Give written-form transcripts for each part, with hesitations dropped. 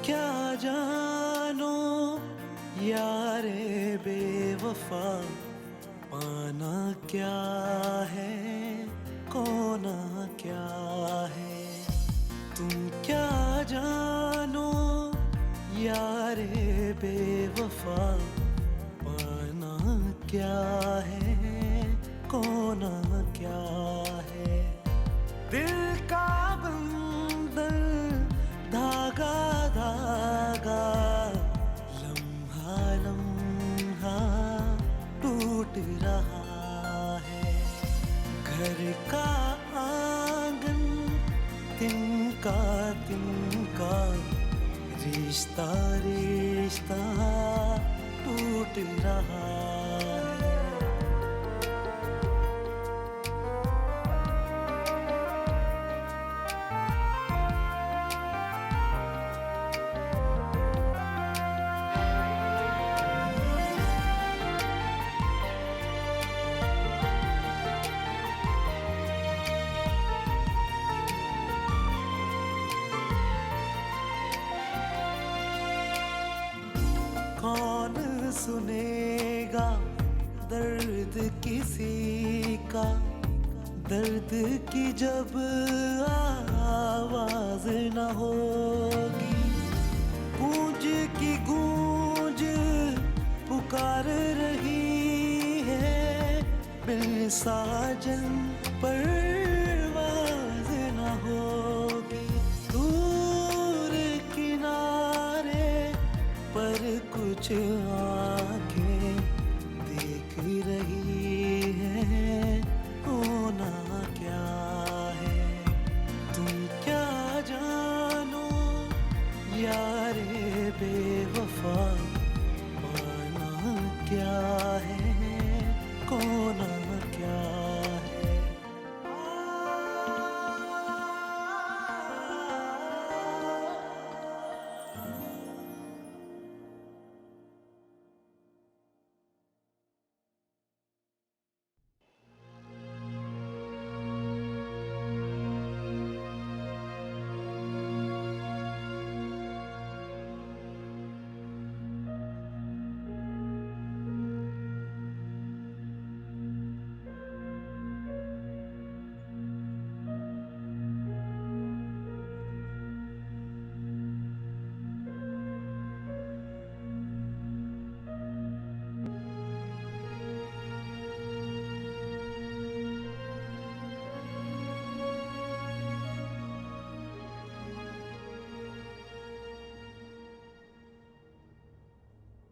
क्या जानो यारे बेवफा, पाना क्या है खोना क्या है। तुम क्या जानो यारे बेवफा, पाना क्या है खोना क्या है। दिल का बंधन धागा धागा, लम्हा लम्हा टूट रहा है। घर का आंगन तिनका तिनका, रिश्ता रिश्ता टूट रहा है। कौन सुनेगा दर्द किसी का, दर्द की जब आवाज न होगी। गूंज की गूंज पुकार रही है, बिन साजन परवाज न होगी। दूर किनारे पर कुछ आंखें देख रही हैं, होना क्या है। तुम क्या जानो यारे बेवफा, पाना क्या है खोना क्या है।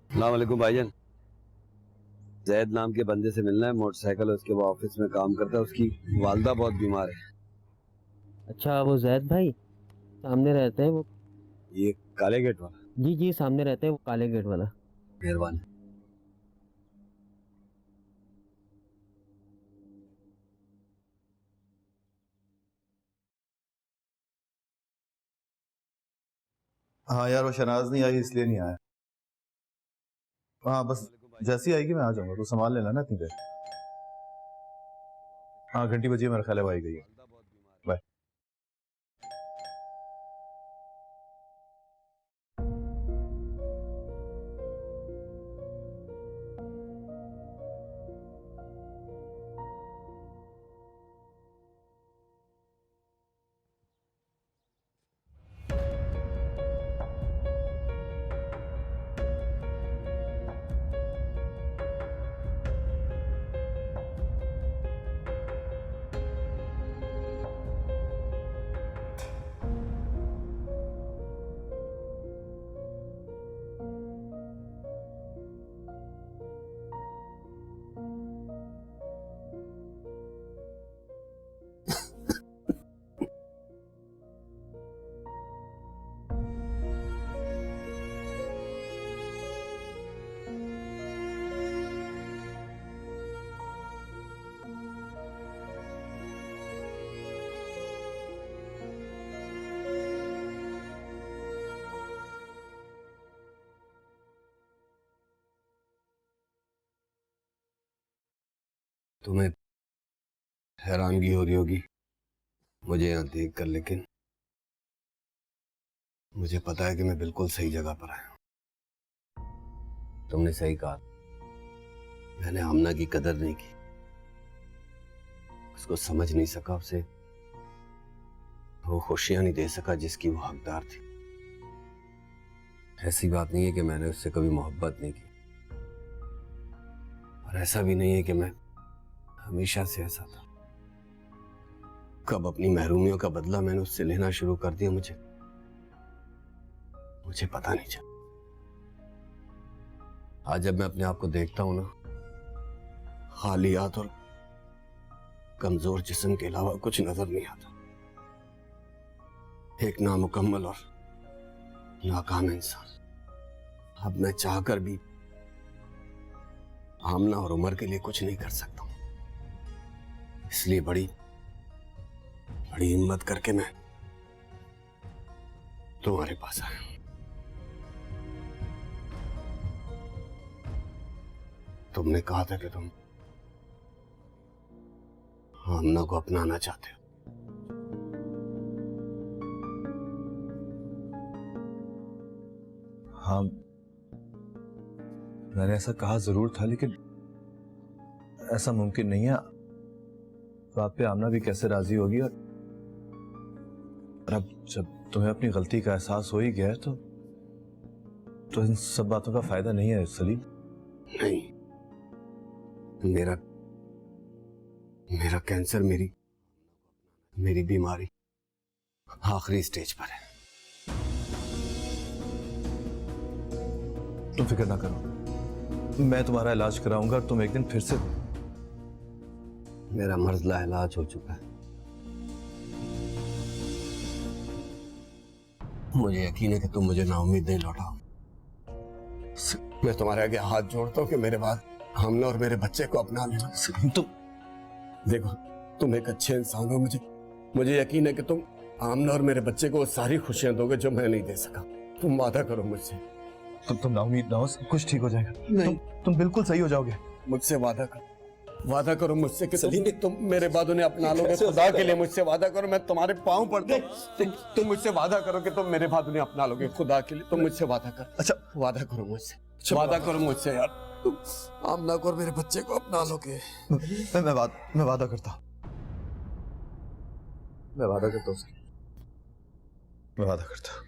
अस्सलाम वालेकुम भाईजान। जैद नाम के बंदे से मिलना है, मोटरसाइकिल है उसके, वो ऑफिस में काम करता है, उसकी वालदा बहुत बीमार है। अच्छा, वो जैद भाई सामने रहते हैं वो। ये काले गेट वाला? जी जी, सामने रहते हैं वो काले गेट वाला। मेहरबान। हाँ यार, वो शनाज नहीं आई इसलिए नहीं आया। हाँ बस जैसी आएगी मैं आ जाऊंगा, तो संभाल लेना ना इतनी देर। हाँ घंटी बजी है, मेरा ख्याल है वो आई गई है। बाय। तुम्हें हैरानगी हो रही होगी मुझे यहाँ देख कर, लेकिन मुझे पता है कि मैं बिल्कुल सही जगह पर आया हूं। तुमने सही कहा, मैंने आमना की कदर नहीं की, उसको समझ नहीं सका, उसे वो खुशियां नहीं दे सका जिसकी वो हकदार थी। ऐसी बात नहीं है कि मैंने उससे कभी मोहब्बत नहीं की, और ऐसा भी नहीं है कि मैं हमेशा से ऐसा था। कब अपनी महरूमियों का बदला मैंने उससे लेना शुरू कर दिया, मुझे पता नहीं चला। आज जब मैं अपने आप को देखता हूं ना, खाली हाथ और कमजोर जिस्म के अलावा कुछ नजर नहीं आता। एक नामुकम्मल और नाकाम इंसान। अब मैं चाहकर भी आमना और उमर के लिए कुछ नहीं कर सकता हूं, इसलिए बड़ी हिम्मत करके मैं तुम्हारे पास आया हूं। तुमने कहा था कि तुम आमना को अपनाना चाहते हो। हाँ, मैंने ऐसा कहा जरूर था, लेकिन ऐसा मुमकिन नहीं है। बात पे आमना भी कैसे राजी होगी, और अब जब तुम्हें अपनी गलती का एहसास हो ही गया है तो इन सब बातों का फायदा नहीं है सलीम। नहीं, मेरा कैंसर, मेरी बीमारी आखिरी स्टेज पर है। तुम फिक्र ना करो, मैं तुम्हारा इलाज कराऊंगा और तुम एक दिन फिर से। मेरा मर्ज लाइलाज हो चुका है। मुझे यकीन है कि तुम मुझे नाउम्मीद नहीं लौटाओ। मैं तुम्हारे आगे हाथ जोड़ता हूँ कि मेरे बाद हमने और मेरे बच्चे को अपना लेना। तुम देखो, तुम एक अच्छे इंसान हो, मुझे यकीन है कि तुम आमना और मेरे बच्चे को वो सारी खुशियां दोगे जो मैं नहीं दे सका। तुम वादा करो मुझसे। तुम नाउम्मीद ना हो, सब कुछ ठीक हो जाएगा। नहीं, तुम बिल्कुल सही हो जाओगे। मुझसे वादा करो मुझसे कि तुम मेरे बाद उन्हें अपना लोगे। खुदा के लिए मुझसे वादा करो, मैं तुम्हारे पाँव पड़ता हूं। तुम मुझसे वादा करो कि तुम मेरे बाद उन्हें अपना लोगे। खुदा के लिए तुम मुझसे वादा करो। अच्छा, वादा करो मुझसे, वादा करो मुझसे यार, तुम आमना को और मेरे बच्चे को अपना लोगे। मैं वादा करता हूँ। मैं वादा करता हूँ।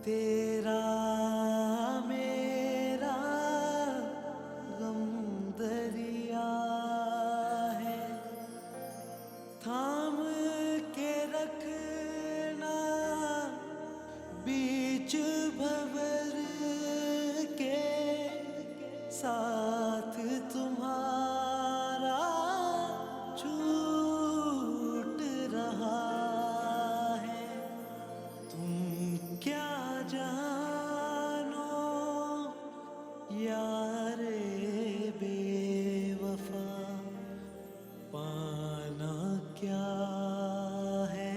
तेरा मेरा गम दरिया है, थाम के रखना बीच भंवर के, साथ तुम्हारा छूट रहा है। तुम क्या जानो यारे बेवफा, पाना क्या है,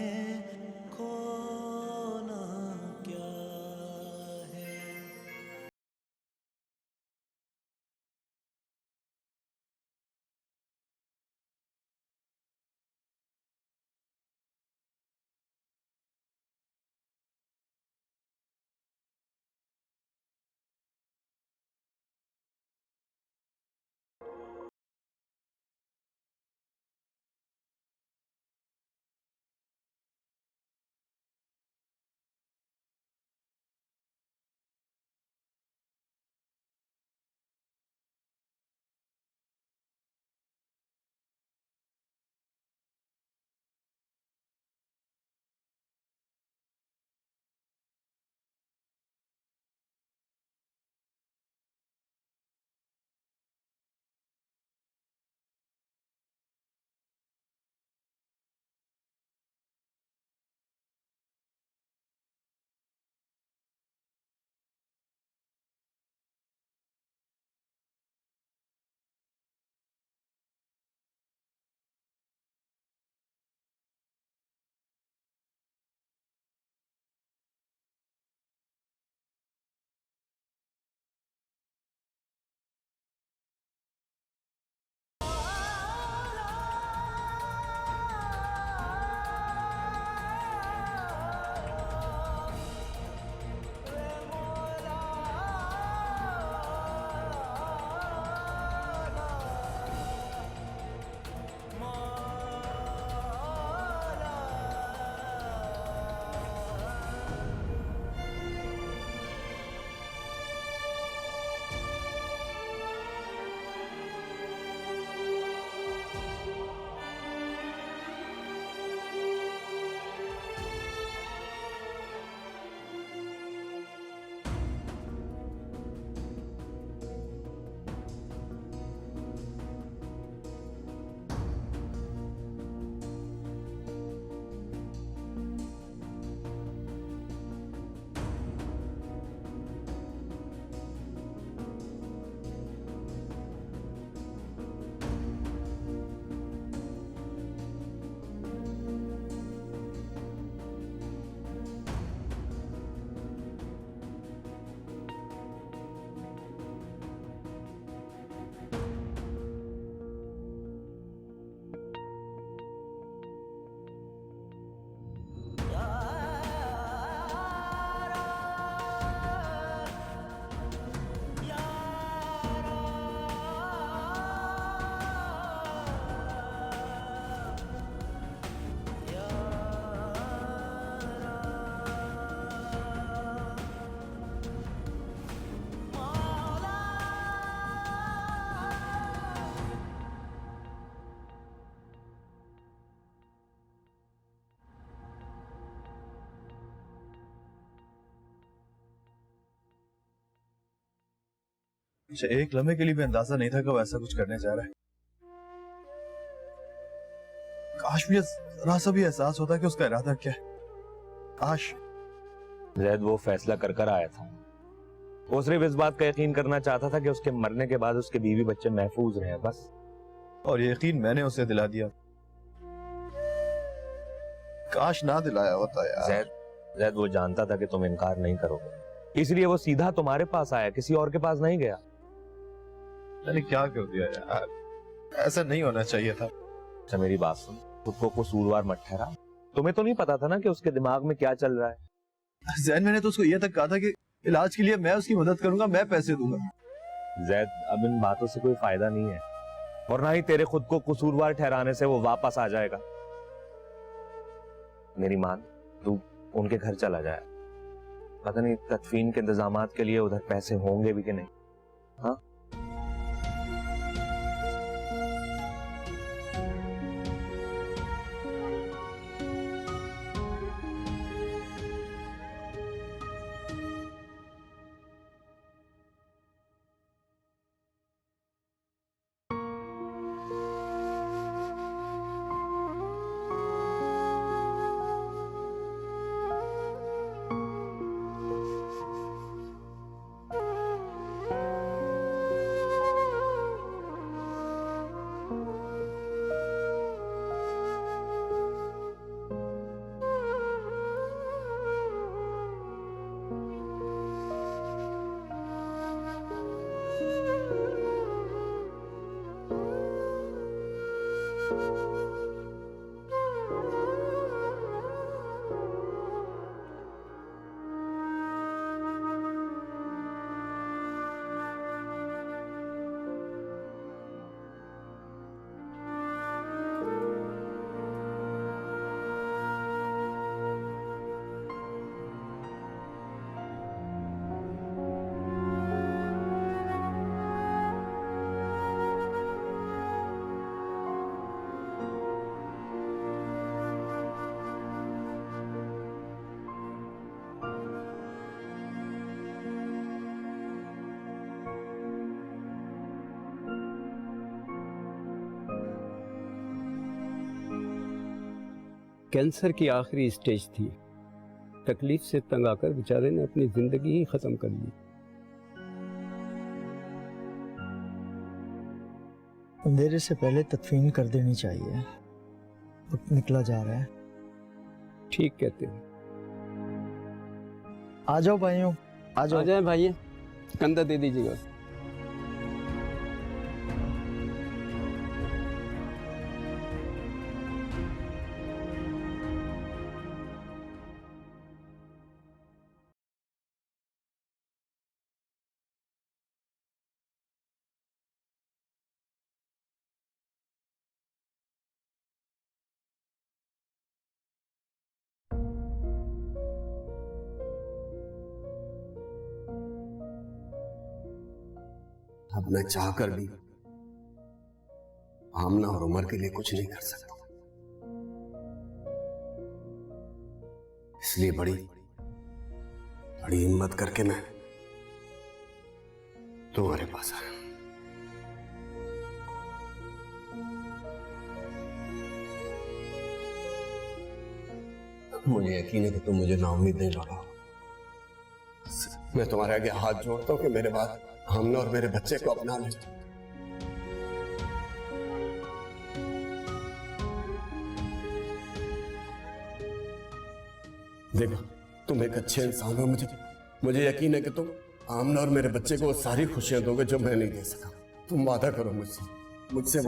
खोना क्या है। अच्छा, एक लम्हे के लिए भी अंदाजा नहीं था कि वो ऐसा कुछ करने जा रहा है। काश मुझे जरा सा भी एहसास होता कि उसका इरादा क्या है। काश। जैद वो फैसला कर कर आया था। वो सिर्फ इस बात का यकीन करना चाहता था कि उसके मरने के बाद उसके बीवी बच्चे महफूज रहे, बस। और ये यकीन मैंने उसे दिला दिया। काश ना दिलाया होता यार। जैद वो जानता था कि तुम इनकार नहीं करोगे, इसलिए वो सीधा तुम्हारे पास आया, किसी और के पास नहीं गया। मैंने क्या कर दिया यार, ऐसा नहीं होना चाहिए था। अच्छा मेरी बात सुन, खुद को कसूरवार मत ठहरा। तुम्हें तो नहीं पता था ना कि उसके दिमाग में क्या चल रहा है। जैन, मैंने तो उसको ये तक कहा था कि इलाज के लिए मैं उसकी मदद करूंगा, मैं पैसे दूंगा। जैद अब इन बातों से कोई फायदा नहीं है, और ना ही तेरे खुद को कसूरवार ठहराने से वो वापस आ जाएगा। मेरी मान, तू उनके घर चला जाए, पता नहीं तदफीन के इंतजामात के लिए उधर पैसे होंगे भी कि नहीं। हाँ, कैंसर की आखिरी स्टेज थी। तकलीफ से तंग आकर बेचारे ने अपनी जिंदगी ही खत्म कर ली। अंधेरे से पहले तदफीन कर देनी चाहिए। वक्त निकला जा रहा है। ठीक कहते हो। आ जाओ भाइयों, आ आ जाओ। जाए भाई, कंधा दे दीजिएगा। अब मैं चाहकर भी आमना और उमर के लिए कुछ नहीं कर सकता, इसलिए बड़ी बड़ी हिम्मत करके मैं तुम्हारे पास आया। मुझे यकीन है कि तुम मुझे नाउम्मीद नहीं लौटाओ। मैं तुम्हारे आगे हाथ जोड़ता हूं कि मेरे बाद हमने और मेरे बच्चे को अपना ले। देखो, तुम एक अच्छे इंसान हो। मुझे यकीन है कि तुम आमना और मेरे बच्चे को वो सारी खुशियां दोगे जो मैं नहीं दे सका। तुम वादा करो मुझसे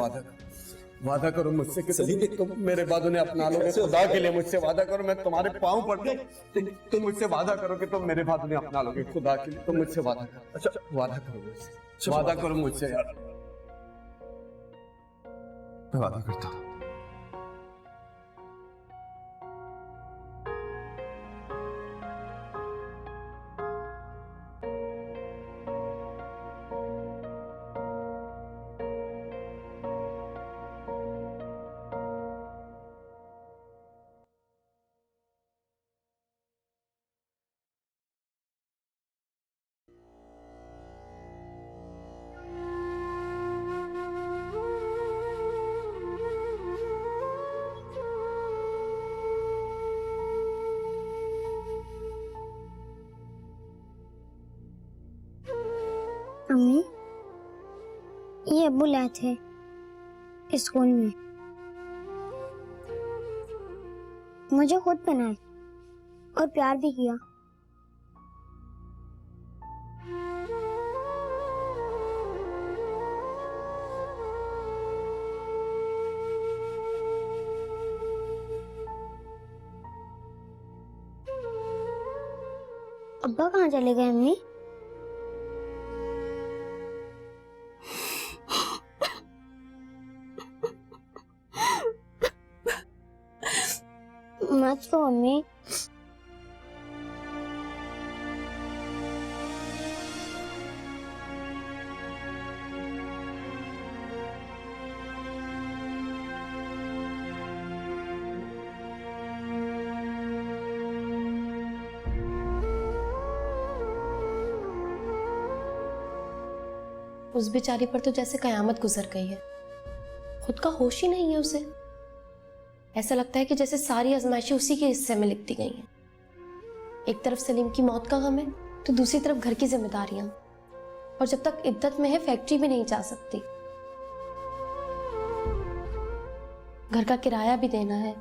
वादा करो मुझसे कि तुम मेरे बाद उन्हें अपना लोगे। खुदा के लिए मुझसे वादा करो, मैं तुम्हारे पांव पड़ गया। तुम मुझसे वादा करो कि तुम मेरे बाद उन्हें अपना लोगे। खुदा के लिए तुम मुझसे वादा करो। अच्छा, वादा करो मुझसे, वादा करो मुझसे यार। मैं वादा करता हूँ। अम्मी, ये अब्बू लाए थे स्कूल में, मुझे खुद पहनाए और प्यार भी किया। अब्बा कहाँ चले गए अम्मी? मत रो अम्मी। उस बेचारी पर तो जैसे कयामत गुजर गई है। खुद का होश ही नहीं है उसे। ऐसा लगता है कि जैसे सारी आजमाइशें उसी के हिस्से में लिख दी गई हैं। एक तरफ सलीम की मौत का गम है तो दूसरी तरफ घर की जिम्मेदारियां, और जब तक इद्दत में है फैक्ट्री भी नहीं जा सकती। घर का किराया भी देना है,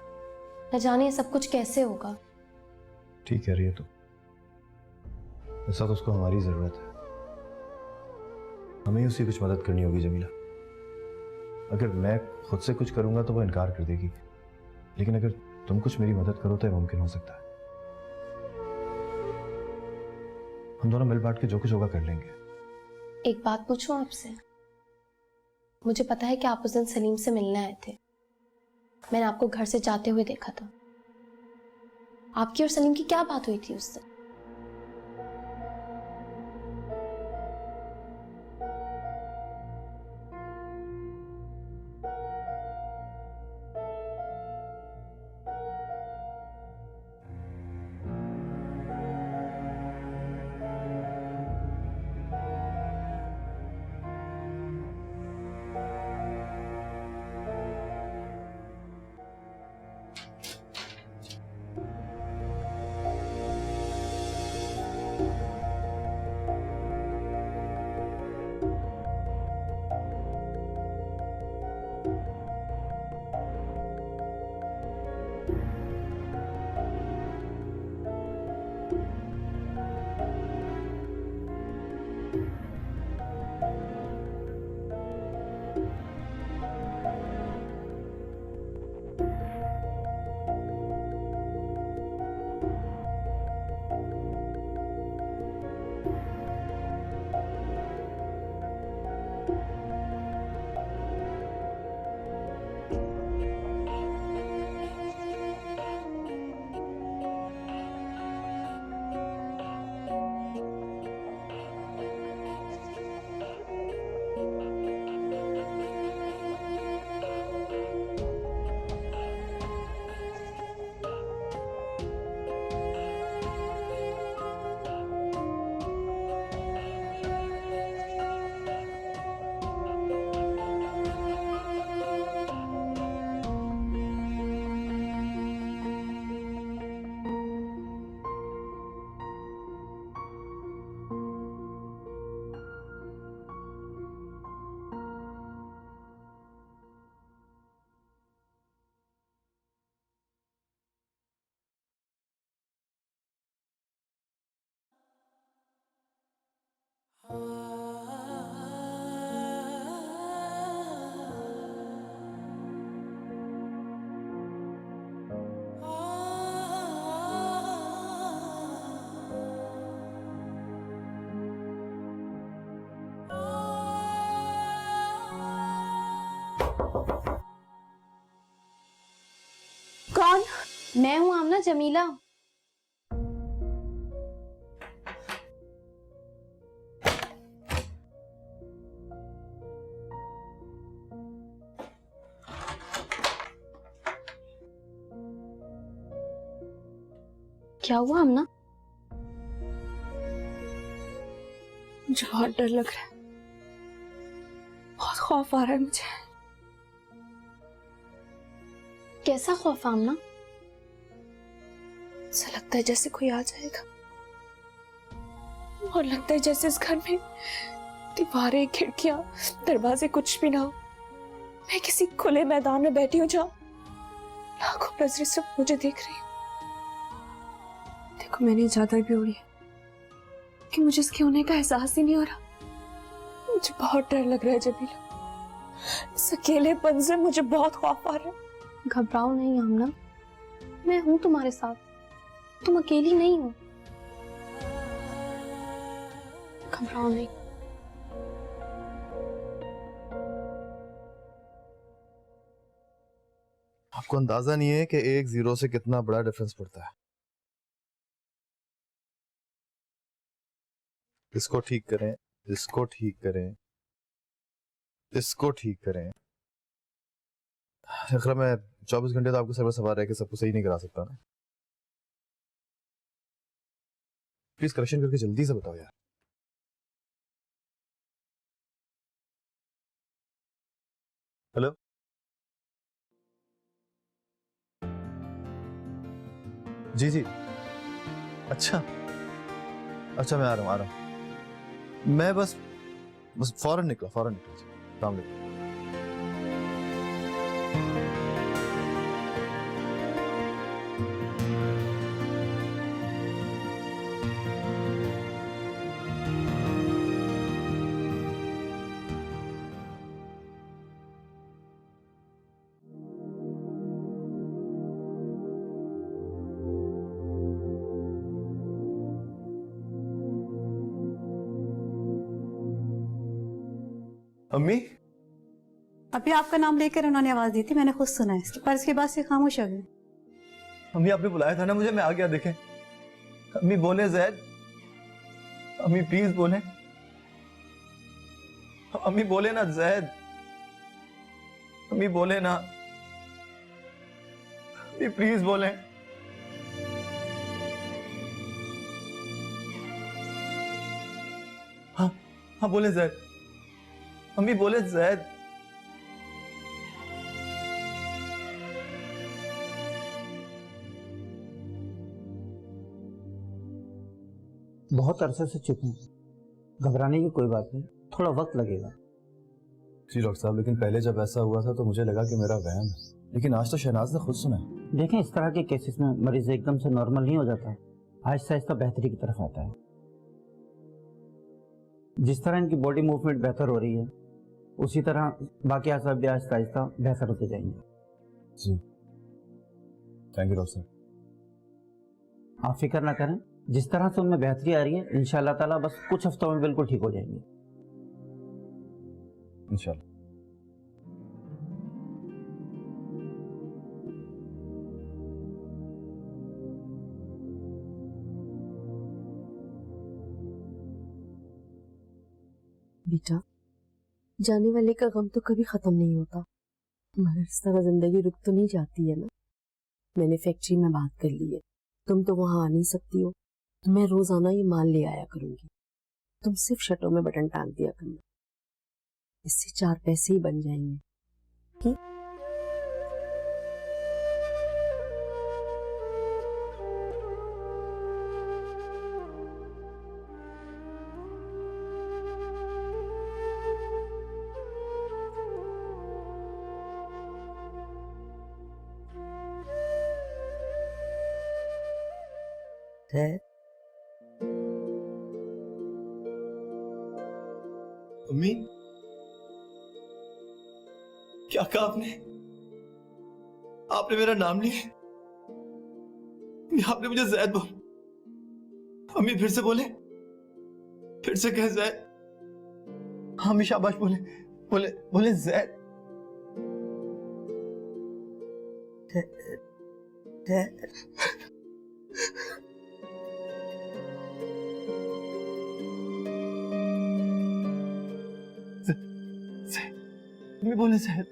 न जाने ये सब कुछ कैसे होगा। ठीक कह रही है तू, इस वक्त उसको हमारी जरूरत है। हमें उसी कुछ मदद करनी होगी जमीला। अगर मैं खुद से कुछ करूंगा तो वो इनकार कर देगी, लेकिन अगर तुम कुछ मेरी मदद करो तो ये मुमकिन हो सकता है। हम दोनों मिल बांट के जो कुछ होगा कर लेंगे। एक बात पूछूं आपसे? मुझे पता है कि आप उस दिन सलीम से मिलने आए थे। मैंने आपको घर से जाते हुए देखा था। आपकी और सलीम की क्या बात हुई थी उस दिन? कौन? मैं हूं आमना, जमीला। क्या हुआ आमना? मुझे बहुत डर लग रहा है, बहुत खौफ आ रहा है मुझे। कैसा खौफ आमना? ऐसा लगता है जैसे कोई आ जाएगा, और लगता है जैसे इस घर में दीवारें, खिड़कियां, दरवाजे कुछ भी ना हो। मैं किसी खुले मैदान में बैठी हूँ जहाँ लाखों नजरें सिर्फ मुझे देख रही हूँ। देखो, मैंने चादर भी ओढ़ी है कि मुझे इसके होने का एहसास ही नहीं हो रहा। मुझे बहुत डर लग रहा है जमीला, इस अकेलेपन से मुझे बहुत खौफ आ रहा है। घबराओ नहीं आमना, मैं हूं तुम्हारे साथ। तुम अकेली नहीं हो। घबराओ नहीं। आपको अंदाजा नहीं है कि एक जीरो से कितना बड़ा डिफरेंस पड़ता है। इसको ठीक करें, इसको ठीक करें, इसको ठीक करें। अगर मैं 24 घंटे तो आपको सर पर सवार रह के सबको सही नहीं करा सकता ना। प्लीज करेक्शन करके जल्दी से बताओ यार। हेलो। जी जी। अच्छा अच्छा, मैं आ रहा हूँ। मैं बस फौरन निकला जी। अस्सलाम वालेकुम। अम्मी, अभी आपका नाम लेकर उन्होंने आवाज दी थी, मैंने खुद सुना है, पर इसके बाद से खामोश हो गए। अम्मी आपने बुलाया था ना मुझे, मैं आ गया। देखें अम्मी, बोले जैद, अम्मी प्लीज बोले, अम्मी बोले ना जैद, अम्मी बोले ना, अम्मी प्लीज बोले। हाँ हाँ बोले जैद, अम्मी बोले जैद। बहुत अरसे से चुप हूँ, घबराने की कोई बात नहीं, थोड़ा वक्त लगेगा। जी डॉक्टर साहब, लेकिन पहले जब ऐसा हुआ था तो मुझे लगा कि मेरा वहम है, लेकिन आज तो शहनाज ने खुद सुना है। देखें, इस तरह के केसेस में मरीज एकदम से नॉर्मल नहीं हो जाता, आहिस्ता आहिस्ता बेहतरी की तरफ आता है। जिस तरह इनकी बॉडी मूवमेंट बेहतर हो रही है, उसी तरह बाकी आसाब भी आहिस्ता आहिस्ता बेहतर होते जाएंगे। जी थैंक यू डॉक्टर साहब। आप फिक्र ना करें, जिस तरह से उनमें बेहतरी आ रही है, इंशाल्लाह ताला बस कुछ हफ्तों में बिल्कुल ठीक हो जाएंगे। इंशाल्लाह। बेटा, जाने वाले का गम तो कभी खत्म नहीं होता, मगर इस तरह जिंदगी रुक तो नहीं जाती है ना। मैंने फैक्ट्री में बात कर ली है, तुम तो वहां आ नहीं सकती हो, तो मैं रोजाना ये माल ले आया करूंगी, तुम सिर्फ शर्टों में बटन टांग दिया करना, इससे 4 पैसे ही बन जाएंगे। ठीक? है अम्मी, क्या कहा आपने? आपने मेरा नाम लिया? आपने मुझे जैद बोला। अम्मी फिर से बोले, फिर से कह जैद। हाँ अम्मी शाबाश, बोले बोले बोले जैद। अम्मी बोले जैद।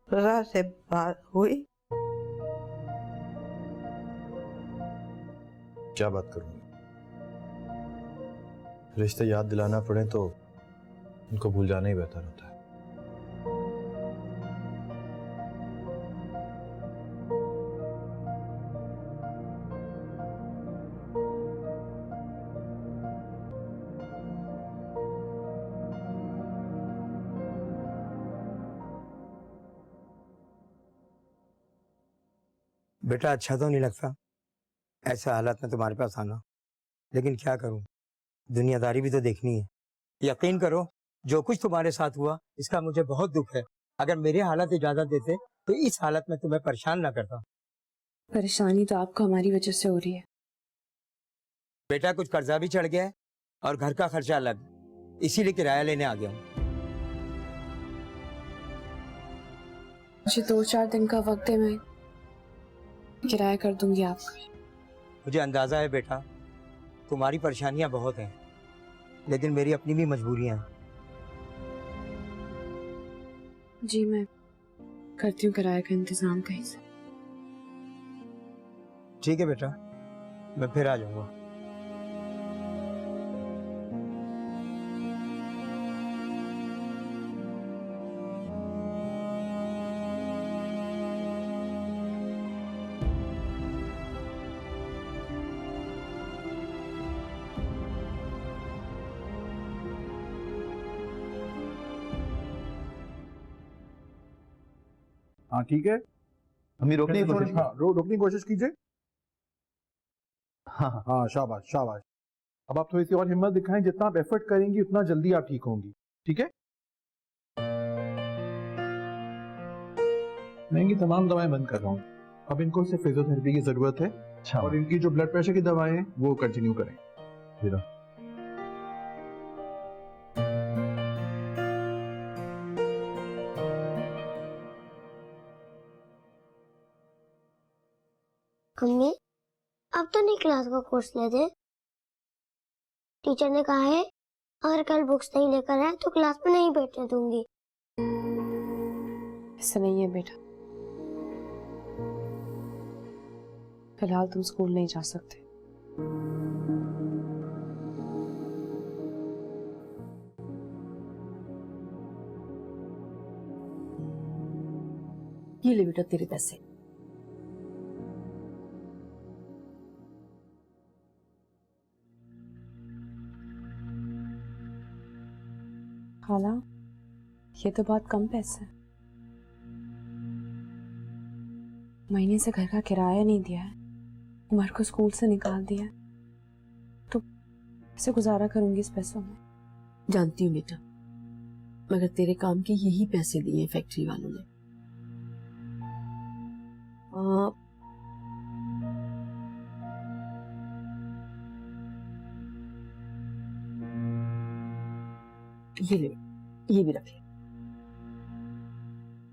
रजा से बात हुई? क्या बात करूं? रिश्ते याद दिलाना पड़े तो उनको भूल जाना ही बेहतर होता है। बेटा अच्छा तो नहीं लगता ऐसे हालात में तुम्हारे पास आना, लेकिन क्या करूं, दुनियादारी भी तो देखनी है। यकीन करो, जो कुछ तुम्हारे साथ हुआ इसका मुझे बहुत दुख है। अगर मेरे हालात इजाजत देते तो इस हालत में तुम्हें परेशान ना करता। परेशानी तो आपको हमारी वजह से हो रही है। बेटा कुछ कर्जा भी चढ़ गया है और घर का खर्चा अलग, इसीलिए किराया लेने आ गया हूँ। मुझे 2-4 दिन का वक्त है, मैं किराया कर दूंगी आपका। मुझे अंदाजा है बेटा, तुम्हारी परेशानियां बहुत हैं, लेकिन मेरी अपनी भी मजबूरियां हैं। जी मैं करती हूँ किराए का इंतजाम कहीं से। ठीक है बेटा, मैं फिर आ जाऊंगा। हाँ ठीक है, अम्मी रोकने की कोशिश हाँ रोकने की कोशिश कीजिए। हाँ हाँ हाँ शाबाश शाबाश। अब आप थोड़ी सी और हिम्मत दिखाएं, जितना आप एफर्ट करेंगी उतना जल्दी आप ठीक होंगी। ठीक है, मैं इनकी तमाम दवाएं बंद कर रहा हूँ। अब इनको सिर्फ फिजियोथेरेपी की जरूरत है। अच्छा और इनकी जो ब्लड प्रेशर की दवाएं हैं वो कंटिन्यू करें। जीरा। अम्मी अब तो नहीं क्लास का कोर्स लेते। टीचर ने कहा है अगर कल बुक्स नहीं लेकर आए तो क्लास में नहीं बैठने दूंगी। ऐसा नहीं है बेटा, फिलहाल तुम स्कूल नहीं जा सकते। ये ले बेटा तेरे पैसे। खाला, ये तो बहुत कम पैसा है। महीने से घर का किराया नहीं दिया है, उमर को स्कूल से निकाल दिया है, तो कैसे गुजारा करूंगी इस पैसों में? जानती हूँ बेटा, मगर तेरे काम के यही पैसे दिए हैं फैक्ट्री वालों ने। ये ले, ये भी रख ले।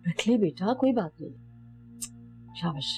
रख ले बेटा, कोई बात नहीं। शाबाश।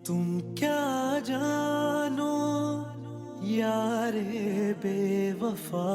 तुम क्या जानो यारे बेवफा,